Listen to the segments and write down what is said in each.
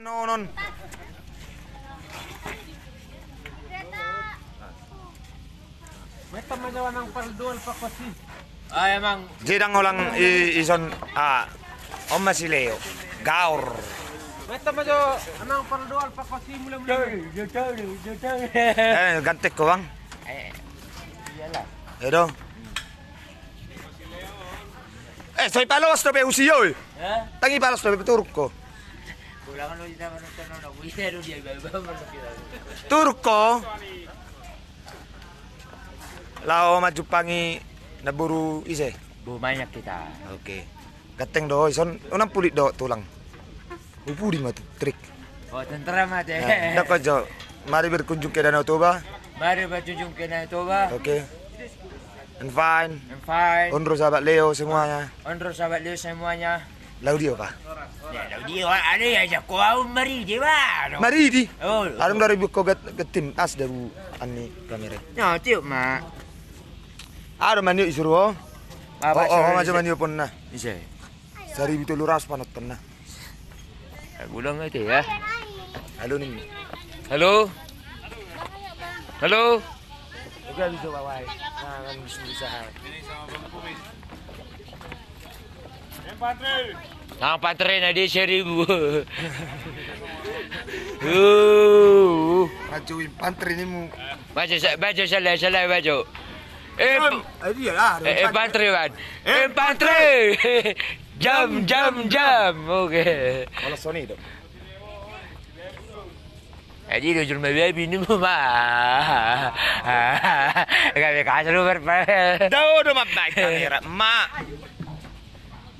Non. Meta majawa ng paldual pa kasi. Ay, emang. Jidang ulang ison Oma si Leo. Gaur. Meta majawa ng paldual pa kasi mula-mula. Gantek ko bang? Iyalah. Edo. Soy palos to be usiyo. Tangi palos to be turko. Kulangan lo kita menonton no buiero dia baba Turko. Lao majupangi naburu ise. Banyak kita. Oke. Gateng do ison unang pulit do tulang. Upudi matu trik. Oh, tentara mate. Dapat jo. Mari berkunjung ke Danau Toba. Mari berkunjung ke Danau Toba. Oke. And fine. I'm fine. Ondro sahabat Leo semuanya. Ondro sahabat Leo semuanya. Laudio pa. Ya, dia ada aja kau mari dia ba. Mari di. Oh. Arum dari buko tim as daru ani kamera. No, tiup mak. Arum mandi isuru. Oh, macam mandi pun nah. Bisa. Sari bitu luras panat pernah. Gulang itu ya. Halo nih. Halo. Halo. Oke bisa bawai. Kan bisa. Nang pantren ada 1000. Maju pantri ini mu. Baju salah baju. Iya lah. Pantri ban. Pantri. Jam. Oke. Kalau Sony itu. Jadi dia cuma baby ni mah. Kami kasih lu berapa? Dah mah baik kamera. Mak.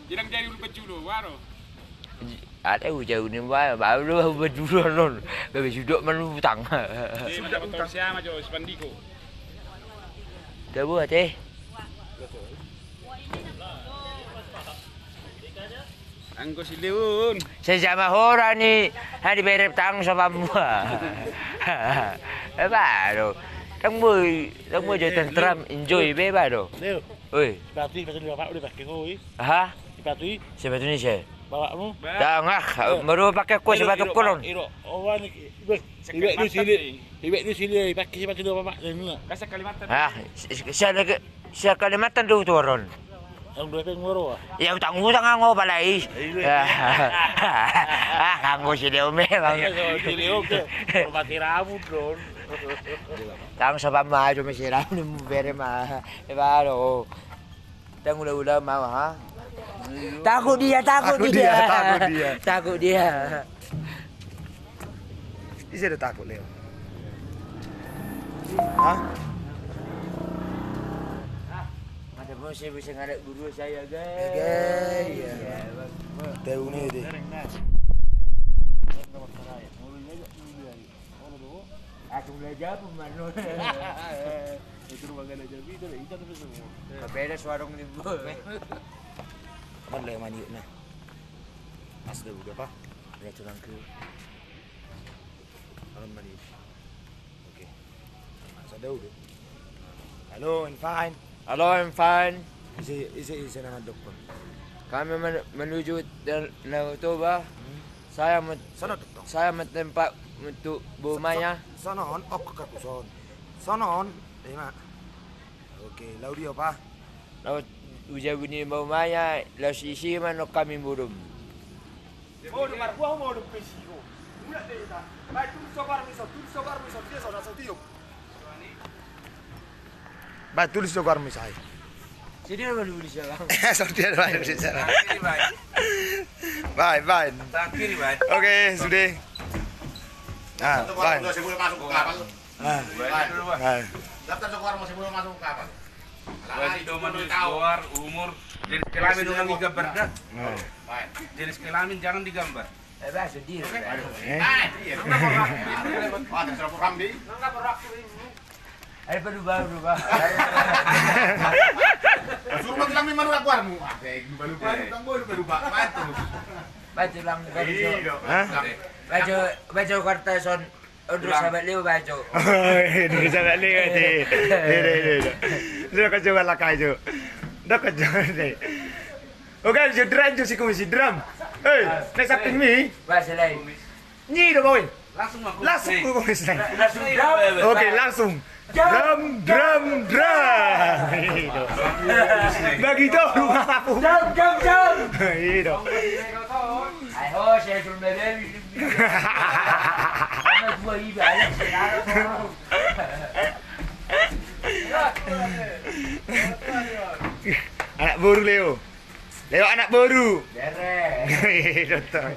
Jirang jari ulu bejulo waro. Ada jauh ni baru berdua non. Babi sudah menutang. Sudah utang siapa jo Spandiko. Dah buat Anggo si Leon. Sesama orang ni hari berep tang sama mua. Baru. Tang mui je tentram enjoy be baru. Leo. Oi. Sepatu bapak udah pakai koi. Aha. Sepatu Sepatu ni saya. bapakmu. Dah ngah. Baru pakai kuas sepatu kurun. Oh ni. Ibek ni sini pakai sepatu bapak ni. Kasih Kalimantan. Ah, saya Kalimantan tu turun. Ang dua peng moro. Ya utang nganggo balai. Nganggo si Leo memang. Si Leo ke. Mati rambut don. Tang sa pama cuma si Leo ni bere mah. Baru. Tang udah mau ha. Takut dia. Isi ada takut Leo. Hah? Ada bos bisa ngadak guru saya Guys, ya. Tahu ni deh. Aku belajar pemanu. Itu rumah gana jadi itu ikan tu semua. Beres warung ni. Kapan Leo mandi nah? Mas dah udah apa? Dia curang ke. Kapan mandi? Okey. Sudah udah. Halo, I'm fine. Halo, I'm fine. Isi nama dokter. Kami menuju Danau Toba. Sana dokter. Saya mentempat untuk Bumaya. Sonon, aku son. Sonon, lima. Okey, lalu dia apa? Laut uja bunyi Bumaya, laut sisi mana kami burung. Mau dengar buah mau dengar pesio. Mula deh ita. Baik tu sobar misal dia saudara tiup. Baik tulis sobar misal. Sini mana boleh jalan? Sorti ada baik di sana. Bye. Kiri baik. Okey, sudah. Bye. Masih boleh masuk ke kapal. Daftar sekolah masih boleh masuk ke kapal. Wajib doman keluar umur jenis kelamin orang digambar dah. Jenis kelamin jangan digambar. Bah sedih. Ada serapur rambi. Ada berubah. Suruh bilang memang aku armu. Berubah. Baju lang baju kartason. Udah sahabat Leo baju. Ini sahabat Leo ni. Dia kau jual lah kau. Dah kau jual ni. Okay, you drum si komisi drum. Hey, next up me. Ba sila. Nyi dong Boy. Langsung aku. Langsung nih. Boy. Langsung. Oke, langsung. Drum. Begitu rumah aku. Jam. Itu. Ayo, saya suruh beli. Karena gua ibu ayam sekarang. Anak baru Leo. Leo anak baru. Beres. Nonton.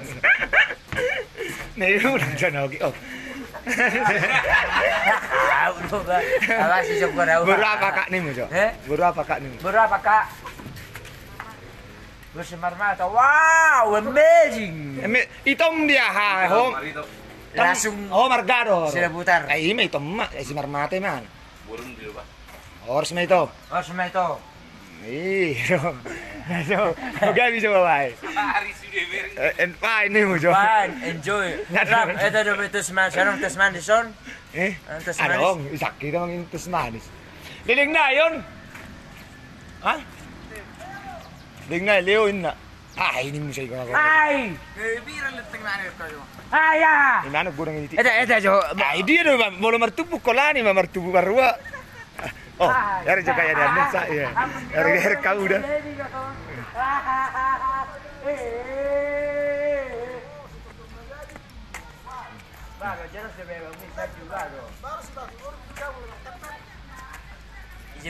Leo udah jangan oke. Oh. Apa sih syukur aku. Baru apa kak nih Mo? Baru apa kak nih? Baru apa kak? Bersemar mata. Wow, amazing. Itom dia ha. Home. Langsung Margado. sudah putar. Ay, may itom mak. Ay, si Marmate man. Burung dulu pak. Ors may ito. Oh, semua itu. Iyo. So, okay, bisa ba? Hari sudah bering. And fine nih mo, Jo. Fine, enjoy. Rap, ito daw ito seman. Sarong tasman di son. Eh? Ang tasmanis. Ano? Isaki naman yung tasmanis. Liling na yun! Ha? Liling na, Leo yun na. Ay, hindi mo siya ikaw ako. Ay! Bilang leteng na ano kayo. Ay, ah! Inano, kurang ini. Ito, Jo. Ay, di ano, molo martubuk ko lani, martubuk barua. Oh, yari juga ya dan sa ya. Yari kau udah.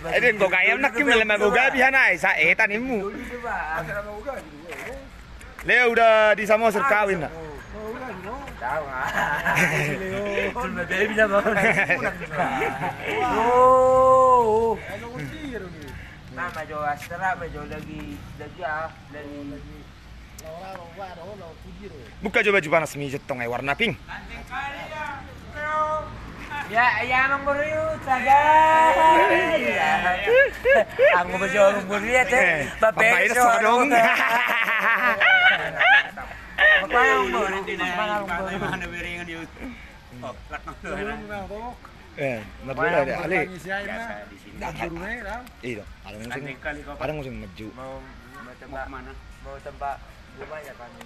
Aden kok kaya nak kim lama boga bihanai sa etan imu. Leo udah di Samosir kawin nak. Tahu baby na ba? Oh. Mama jo astra medyo lagi Buka coba baju panas mijet tong warna pink. Ya, ayamang buriu tagay. Ang bajo buriu te. Babayad sa dong. Magpayang mo nanti na. Mana beringan yun. Oh, lakang tuh. Madula deh, Ali. Biasa di sini. Iya, ada musim maju. Mau tembak Mana? mau tembak rumah ya kami.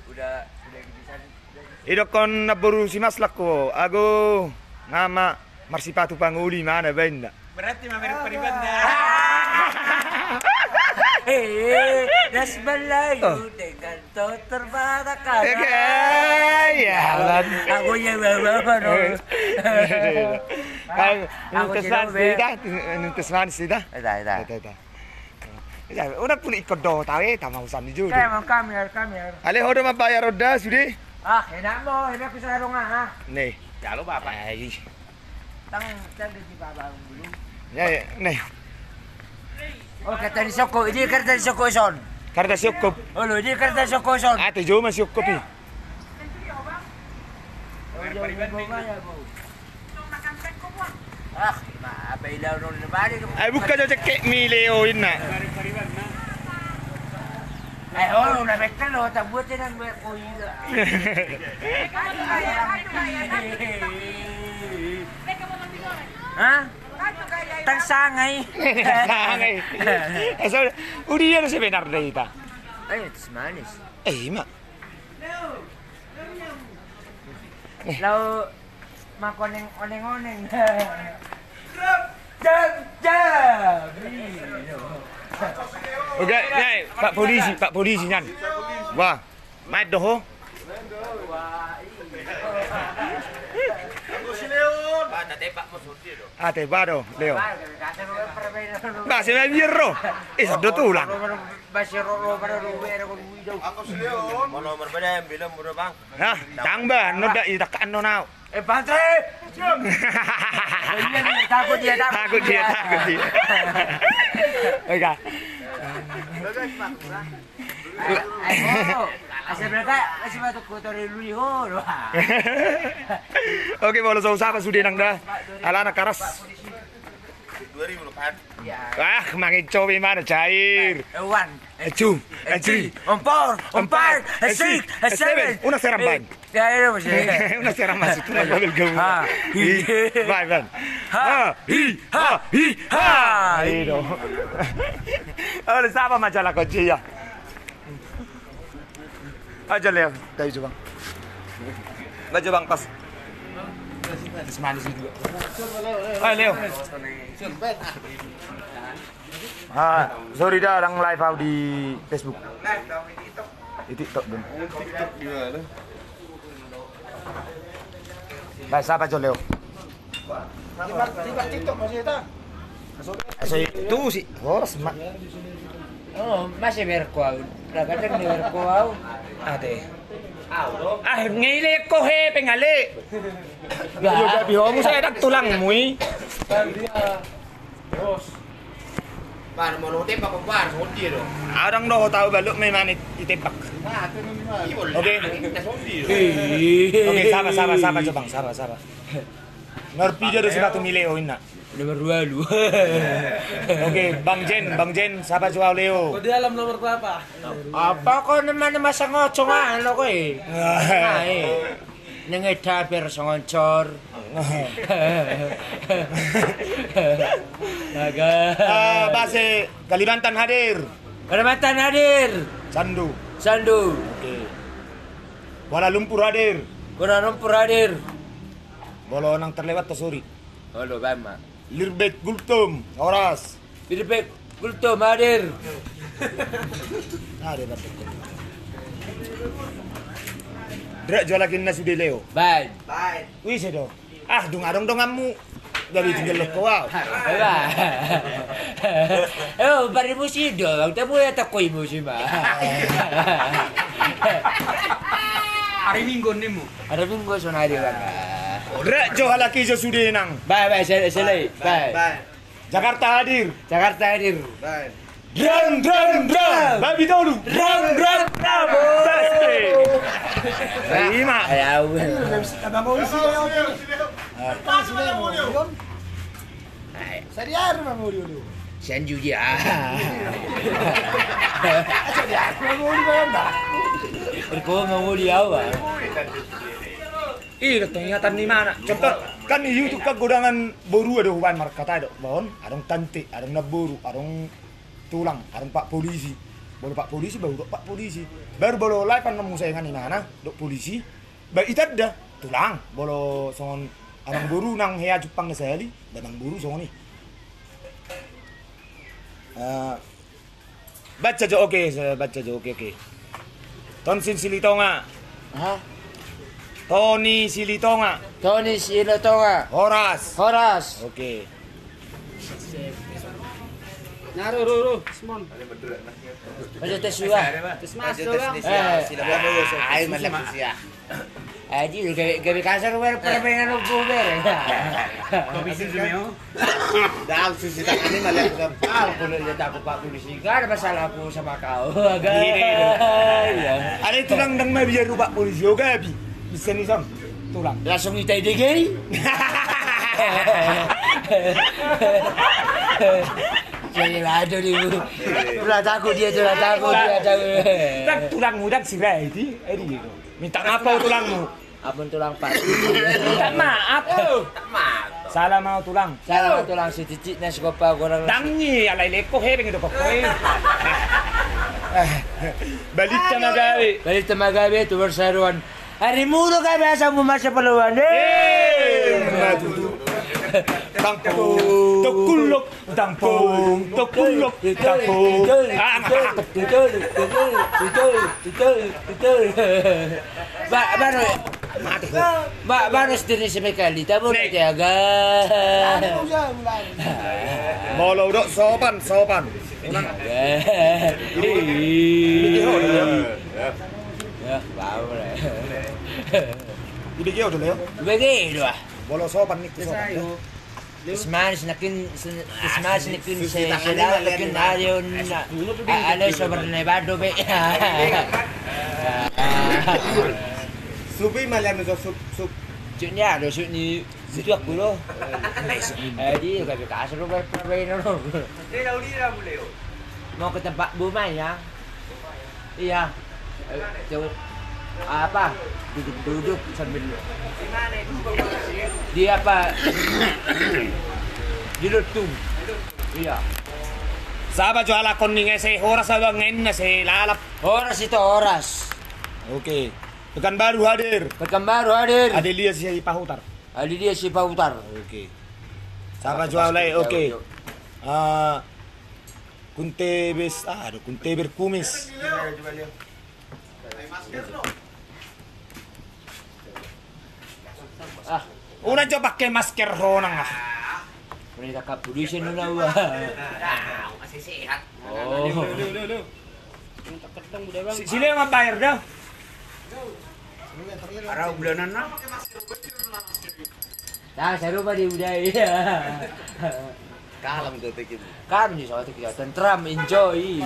Udah bisa. Ido kon naburu si maslak ko. Ago ngama marsipatu panguli mana benda. Berarti mamer peribanda. Das Melayu dengan toter batakan. Ya, Aku yang bawa no. Aku kesan sida, nuntes manis sida. Dah. Ya, udah pun ikut do tahu tamau usan di judi. Kayak mau kamera. Ale hodo mabayar roda sudah. Ah, enak mo, enak ko sa harong ha. Nih. Ya lo bapak. Ay. Tang di baba dulu. Ya, nih. Oh, kata ni Soko, ini kata ni Soko son. Karena syukup. Oh, lo ini kata Soko son. Ate jo mas syukup nih. Ah, apa ilaw nun balik. Ay buka jo cek mileo na. Ay, oh, na bekta lo, tabutin ang kuya. Ha? Tangsangay. Sangay. Eso, uriya na si Bernardita. Ay, it's manis. Ma. Law, makoneng-oneng-oneng. Oke, nih, Pak Polisi nyan. Wah, mat doh. Ate bado, Leo. Ba se me bierro. Esa do tulang. Hah, tangba, no da itakan no now. Pantri! Takut dia. Oke. Oke, boleh usah sudah nang dah. Ala anak karas. 2000 kan. Ah, mangin coba mana cair. One, Two, three, four, five, six, seven. Una seramban. Ya, ya, masih. Una seramban itu nggak boleh gaul. Ha, Bye, bye. Ha. Itu. Oh, sama majalah kecil ya. Aja Leo, tayo Bang. Aja Bang pas. Manis juga. Ayo Leo. Sorry dah orang live out di Facebook. Live dong di TikTok. Di TikTok dong. TikTok gimana? Baik, siapa Jo Leo? Di TikTok masih itu. Itu sih. Horas mak. Oh, masih berkuau. Dah kadang ni berkuau. Ade. Ngile ko he pengale. Yo gabi ho mo sa dak tulang mo eh. Par mo no tempa ko par so dia do. Arang do tahu balok may manit itepak. Oke. Oke, sabar Jo Bang, sabar. Ngerti dia do si batu mileo ina. Nomor 2 lu. Oke, Bang Jen, siapa jual Leo? Di alam nomor berapa? Apa kau naman masa ngocong ano ko eh. Ay. Nangita pero songoncor. Naga. Base Kalimantan hadir. Kalimantan hadir. Sandu. Oke. Kuala Lumpur hadir. Kuala Lumpur hadir. Bolo nang terlewat to sorry. Halo Bama. Lirbet Gultum, Horas. Lirbet Gultum hadir. Ada dapat. Drak jual lagi nasi di Leo. Baik. Wih sedo. Dong kamu. Dari tinggal lo kau. Bari mo si dong. Tapo ya takoy mo si ba. Hari Minggu nih mu. Hari Minggu sonari ba. Drak jual lagi jo sudah nang. Baik, selai. Baik. Jakarta hadir. Drang. Babi dulu. Drang. Terima. Ayaw. Sanju dia. Berko mau dia apa? Ih, ingatan ni mana? Contoh kan di YouTube kan godangan boru ada huban markata ada bahon, adong tanti, adong naburu, adong tulang, adong Pak Polisi. Baru Pak Polisi baru Pak Polisi. Baru live kan nemu sayangan ni mana? Dok polisi. Baru itu ada tulang, bolo songon adong boru nang hea Jepang na sayali, danang boru songon ni. Baca jo oke. Tonsin Silitonga. Hah? Tony Silitonga. Horas. Oke. Naruh, Smon. Macam tesua. Mas, Ay, malam siya. Aji, gabi kasar wer permainan buber. Komisi semeo. Dah susi tak ini malam kapal kalau dia takut Pak Polisi. Gak ada masalah aku sama kau. Ya. Ada tulang dang mai biar Pak Polisi juga bi. Bisa nih son. Tulang. Langsung itai dege. Jadi ada di Tulah takut dia. Tak tulang muda sirah itu. Minta maaf tulangmu. Abang tulang Pak. Minta maaf. Salah mau tulang. Salah tulang si cicit na sekopa kurang. Dangi alay leko hering itu kok. Balik tenaga itu berseruan. Hari mulu kan biasa mau masa peluan. Tampung. Baru sendiri sekali, tak boleh jaga. Bolo dok sopan. Ya, bau lah. Ini dia udah Leo. Begitu ah. Bolo sopan nih sopan. Smash nakin sila nakin ayon ala sobrang nevado be. Supi malam itu sup. Chuyện rồi chuyện gì trước của nó. Đi cái cá sẽ nó bay nó. Đi đâu Leo? Mau ke tempat Bu Mai ya. Iya. Coba apa? Duduk sambil di apa? Di lutung. Iya. Sahabat jual akun nih saya horas abang ngain na saya lalap. Horas itu horas. Oke. Pekanbaru hadir. Pekanbaru hadir. Adelia si Pahutar. Adelia si Pahutar. Oke. Sama jual lagi. Oke. Kuntebes, aduh Kunteber Kumis. Una coba pakai masker honang ah. Mereka kapulisan na wa. Masih sehat. Oh. Sila yang bayar dah. Araw bulanan na. Seru pa di budaya. Kalam ko tikin. Kami sa ating kita tentram, enjoy.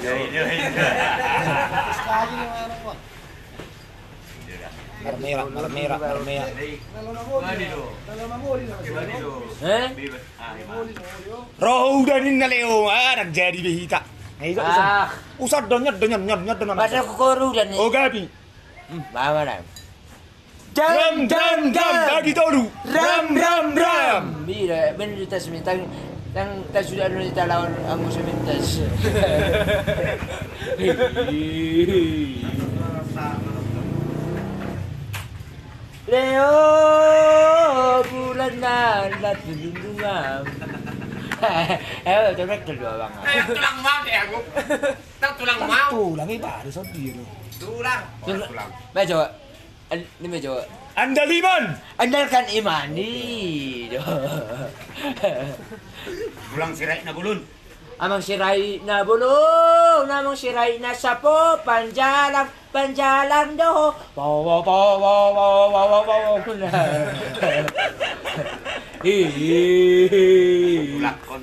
Merah. Eh? Roh udah nih naleo, jadi behita. Usah donyet. Pasal kokoru dan Oh gabi. Mama na. Dam, bagi dulu. Ram. Mira, menjutas mintang tang tas sudah ada kita lawan anggo semintas. Leo bulan nalat lindungan. Coba kedua bang. Tulang mau deh aku. Tulang mau. Tulang iba ada sendiri. Tulang. Mejo. Ini mejo. Andaliman. Andalkan imani. Bulang sirai na bulun. Amang siray na bulong, namang siray na sapo, panjalang doho. Bulakon.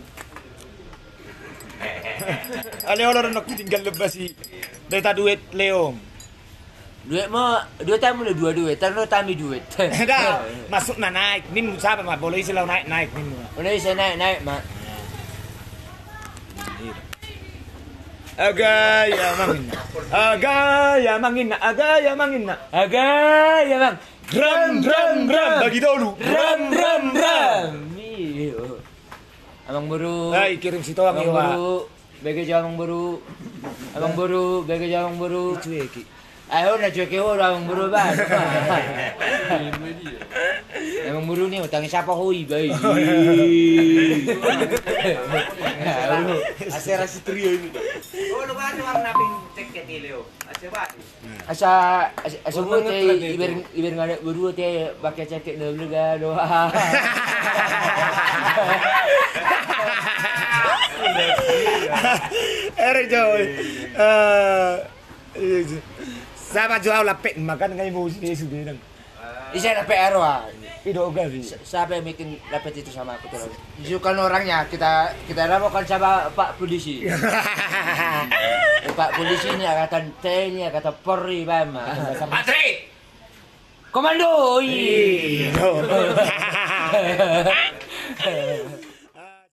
Leo orang nak tinggal lebih si data duit Leo. Duit tamu le dua duit, terus tami duit. Dah masuk na naik, nim siapa mah boleh istilah naik nim. Boleh saya naik mak. Agaya mangina. Bang. Gram bagi dulu. Ram. Abang buru. Hai kirim si toang Abang ya. buru. Bagi abang buru. Abang buru, bagi abang buru. Cueki. Ayo na cuek ho abang buru ba. Abang buru ni utang siapa hui bai. Asera si trio ini. Oh, lu kan warna pink ceket Leo. Coba. Asa buat iber ngada buru teh pakai ceket dulu ga doa. Joy. Sama jual lapet makan ngai mau sini sudah. Isa na PR wa. Ido gabi. Siapa yang bikin dapat itu sama aku terus? Tunjukkan orangnya, kita ramokan sama Pak Polisi. Pak Polisi ini angkatan TNI, angkatan Polri, Bam. Patri. Komando. Iya.